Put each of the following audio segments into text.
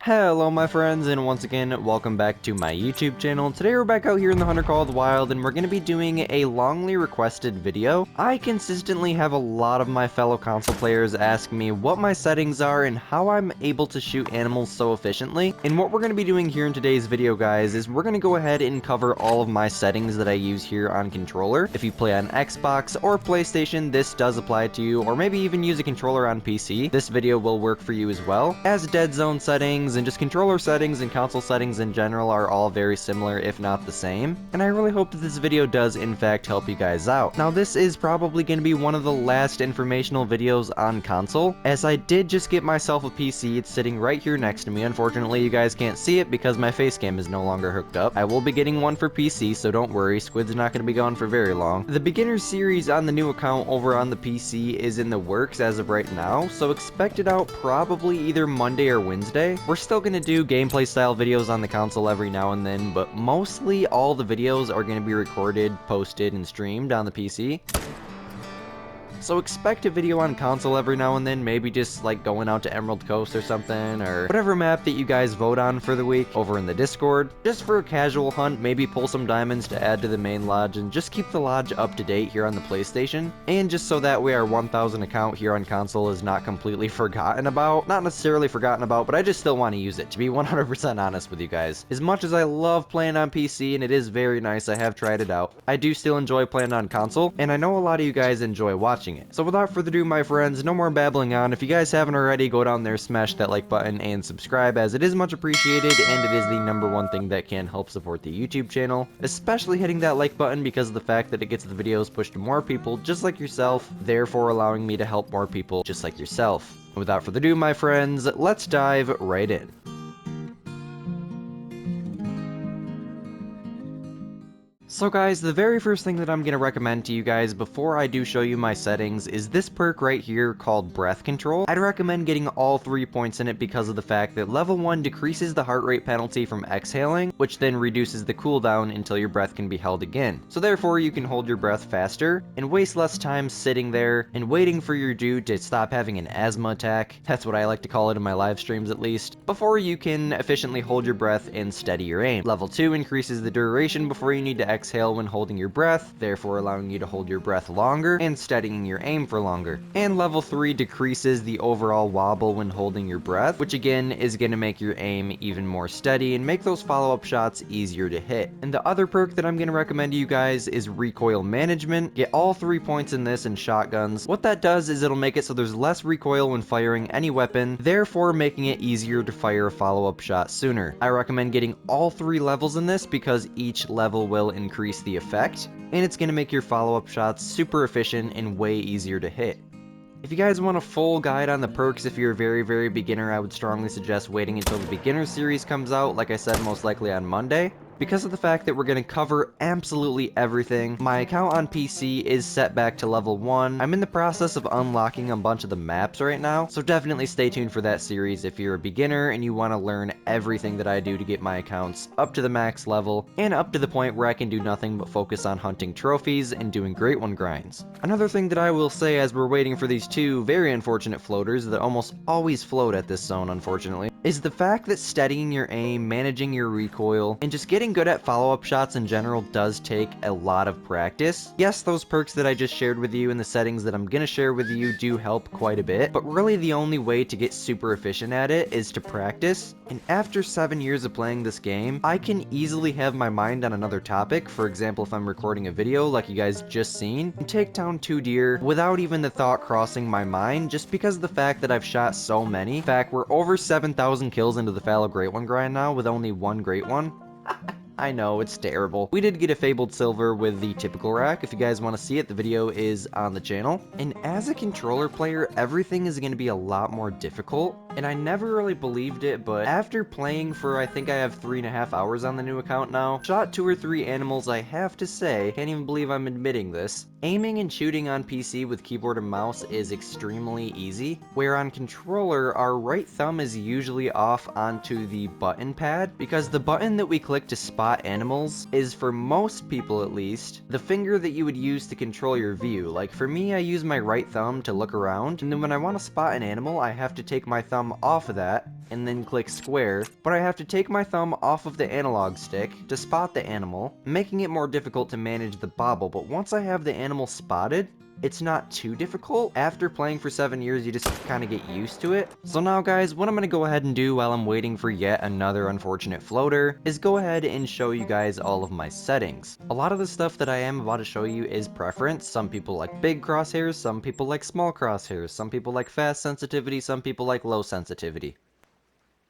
Hello my friends, and once again, welcome back to my YouTube channel. Today we're back out here in the Hunter Call of the Wild, and we're going to be doing a longly requested video. I consistently have a lot of my fellow console players ask me what my settings are and how I'm able to shoot animals so efficiently. And what we're going to be doing here in today's video, guys, is we're going to go ahead and cover all of my settings that I use here on controller. If you play on Xbox or PlayStation, this does apply to you, or maybe even use a controller on PC. This video will work for you as well, as dead zone settings and just controller settings and console settings in general are all very similar, if not the same, and I really hope that this video does in fact help you guys out. Now this is probably going to be one of the last informational videos on console, as I did just get myself a PC. It's sitting right here next to me. Unfortunately you guys can't see it because my face cam is no longer hooked up. I will be getting one for PC, so don't worry, Squid's not going to be gone for very long. The beginner series on the new account over on the PC is in the works as of right now, so expect it out probably either Monday or Wednesday. We're still going to do gameplay style videos on the console every now and then, but mostly all the videos are going to be recorded, posted, and streamed on the PC. So expect a video on console every now and then, maybe just like going out to Emerald Coast or something, or whatever map that you guys vote on for the week over in the Discord, just for a casual hunt. Maybe pull some diamonds to add to the main lodge and just keep the lodge up to date here on the PlayStation, and just so that way our 1000 account here on console is not completely forgotten about. Not necessarily forgotten about, but I just still want to use it, to be 100% honest with you guys. As much as I love playing on PC, and it is very nice, I have tried it out, I do still enjoy playing on console, and I know a lot of you guys enjoy watching it. So without further ado, my friends, no more babbling on. If you guys haven't already, go down there, smash that like button, and subscribe, as it is much appreciated, and it is the #1 thing that can help support the YouTube channel, especially hitting that like button because of the fact that it gets the videos pushed to more people just like yourself, therefore allowing me to help more people just like yourself. Without further ado, my friends, let's dive right in. So guys, the very first thing that I'm going to recommend to you guys before I do show you my settings is this perk right here called Breath Control. I'd recommend getting all 3 points in it because of the fact that level 1 decreases the heart rate penalty from exhaling, which then reduces the cooldown until your breath can be held again. So therefore you can hold your breath faster and waste less time sitting there and waiting for your dude to stop having an asthma attack. That's what I like to call it in my live streams at least. Before you can efficiently hold your breath and steady your aim. Level 2 increases the duration before you need to exhale when holding your breath, therefore allowing you to hold your breath longer and steadying your aim for longer. And level 3 decreases the overall wobble when holding your breath, which again is going to make your aim even more steady and make those follow-up shots easier to hit. And the other perk that I'm going to recommend to you guys is recoil management. Get all 3 points in this and shotguns. What that does is it'll make it so there's less recoil when firing any weapon, therefore making it easier to fire a follow-up shot sooner. I recommend getting all 3 levels in this because each level will increase the effect, and it's going to make your follow-up shots super efficient and way easier to hit. If you guys want a full guide on the perks, if you're a very beginner, I would strongly suggest waiting until the beginner series comes out, like I said, most likely on Monday. Because of the fact that we're going to cover absolutely everything, my account on PC is set back to level 1. I'm in the process of unlocking a bunch of the maps right now, so definitely stay tuned for that series if you're a beginner and you want to learn everything that I do to get my accounts up to the max level, and up to the point where I can do nothing but focus on hunting trophies and doing Great One grinds. Another thing that I will say as we're waiting for these 2 very unfortunate floaters that almost always float at this zone, unfortunately, is the fact that steadying your aim, managing your recoil, and just getting good at follow-up shots in general does take a lot of practice. Yes, those perks that I just shared with you and the settings that I'm gonna share with you do help quite a bit, but really the only way to get super efficient at it is to practice. And after 7 years of playing this game, I can easily have my mind on another topic, for example if I'm recording a video like you guys just seen, and take down 2 deer without even the thought crossing my mind, just because of the fact that I've shot so many. In fact, we're over 7,000 kills into the fallow Great One grind now with only 1 Great One. I know, it's terrible. We did get a Fabled Silver with the typical rack. If you guys want to see it, the video is on the channel. And as a controller player, everything is going to be a lot more difficult. And I never really believed it, but after playing for, I think I have 3.5 hours on the new account now, shot 2 or 3 animals, I have to say, can't even believe I'm admitting this, aiming and shooting on PC with keyboard and mouse is extremely easy, where on controller, our right thumb is usually off onto the button pad, because the button that we click to spot spot animals is, for most people at least, the finger that you would use to control your view. Like for me, I use my right thumb to look around, and then when I want to spot an animal, I have to take my thumb off of that, and then click square, but I have to take my thumb off of the analog stick to spot the animal, making it more difficult to manage the bobble. But once I have the animal spotted, it's not too difficult. After playing for 7 years, you just kind of get used to it. So now guys, what I'm going to go ahead and do while I'm waiting for yet another unfortunate floater is go ahead and show you guys all of my settings. A lot of the stuff that I am about to show you is preference. Some people like big crosshairs, some people like small crosshairs, some people like fast sensitivity, some people like low sensitivity.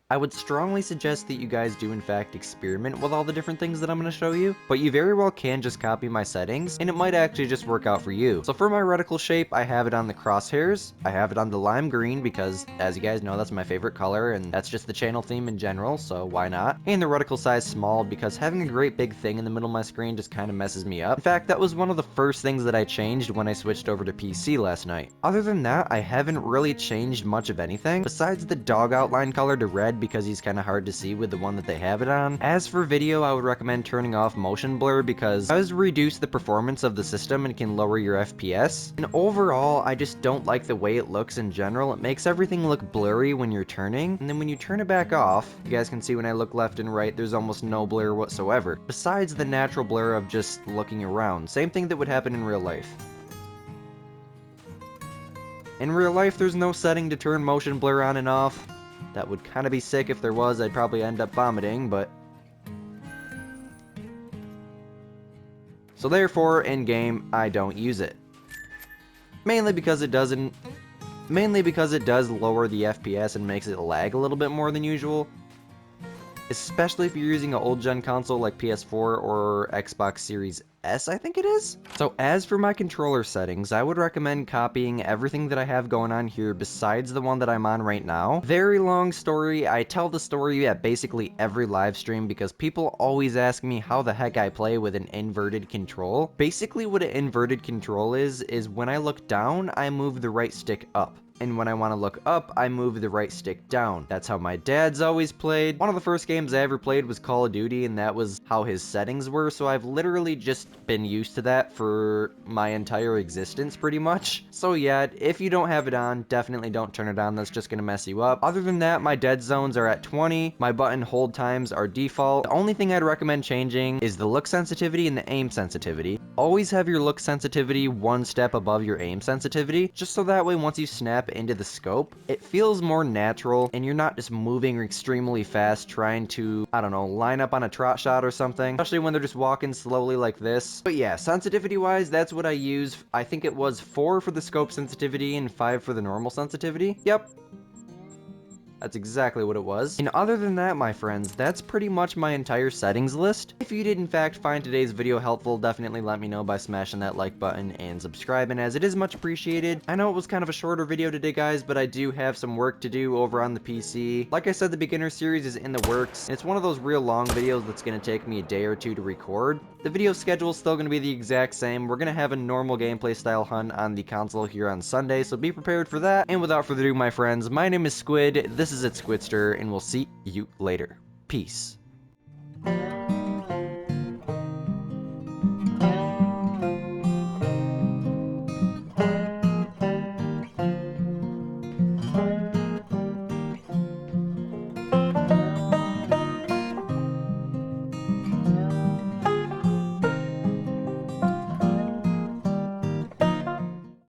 I would strongly suggest that you guys do in fact experiment with all the different things that I'm going to show you, but you very well can just copy my settings, and it might actually just work out for you. So for my reticle shape, I have it on the crosshairs, I have it on the lime green because, as you guys know, that's my favorite color, and that's just the channel theme in general, so why not? And the reticle size small because having a great big thing in the middle of my screen just kind of messes me up. In fact, that was one of the first things that I changed when I switched over to PC last night. Other than that, I haven't really changed much of anything, besides the dog outline color to red because he's kind of hard to see with the one that they have it on. As for video, I would recommend turning off motion blur because it does reduce the performance of the system and can lower your FPS. And overall, I just don't like the way it looks in general. It makes everything look blurry when you're turning, and then when you turn it back off, you guys can see when I look left and right, there's almost no blur whatsoever, besides the natural blur of just looking around. Same thing that would happen in real life. In real life, there's no setting to turn motion blur on and off. That would kind of be sick if there was. I'd probably end up vomiting, but... So therefore, in-game, I don't use it. Mainly because it does lower the FPS and makes it lag a little bit more than usual. Especially if you're using an old-gen console like PS4 or Xbox Series S, I think it is? So as for my controller settings, I would recommend copying everything that I have going on here besides the one that I'm on right now. Very long story. I tell the story at basically every live stream because people always ask me how the heck I play with an inverted control. Basically what an inverted control is when I look down, I move the right stick up. And when I want to look up, I move the right stick down. That's how my dad's always played. One of the first games I ever played was Call of Duty, and that was how his settings were, so I've literally just been used to that for my entire existence, pretty much. So yeah, if you don't have it on, definitely don't turn it on. That's just gonna mess you up. Other than that, my dead zones are at 20. My button hold times are default. The only thing I'd recommend changing is the look sensitivity and the aim sensitivity. Always have your look sensitivity one step above your aim sensitivity, just so that way once you snap into the scope, it feels more natural and you're not just moving extremely fast trying to, I don't know, line up on a trot shot or something, especially when they're just walking slowly like this. But yeah, sensitivity wise, that's what I use. I think it was 4 for the scope sensitivity and 5 for the normal sensitivity. Yep. That's exactly what it was. And other than that, my friends, that's pretty much my entire settings list. If you did in fact find today's video helpful, definitely let me know by smashing that like button and subscribing, as it is much appreciated. I know it was kind of a shorter video today, guys, but I do have some work to do over on the PC. Like I said, the beginner series is in the works. It's one of those real long videos that's going to take me a day or two to record. The video schedule is still going to be the exact same. We're going to have a normal gameplay style hunt on the console here on Sunday, so be prepared for that. And without further ado, my friends, my name is Squid. This is Squidster, and we'll see you later. Peace.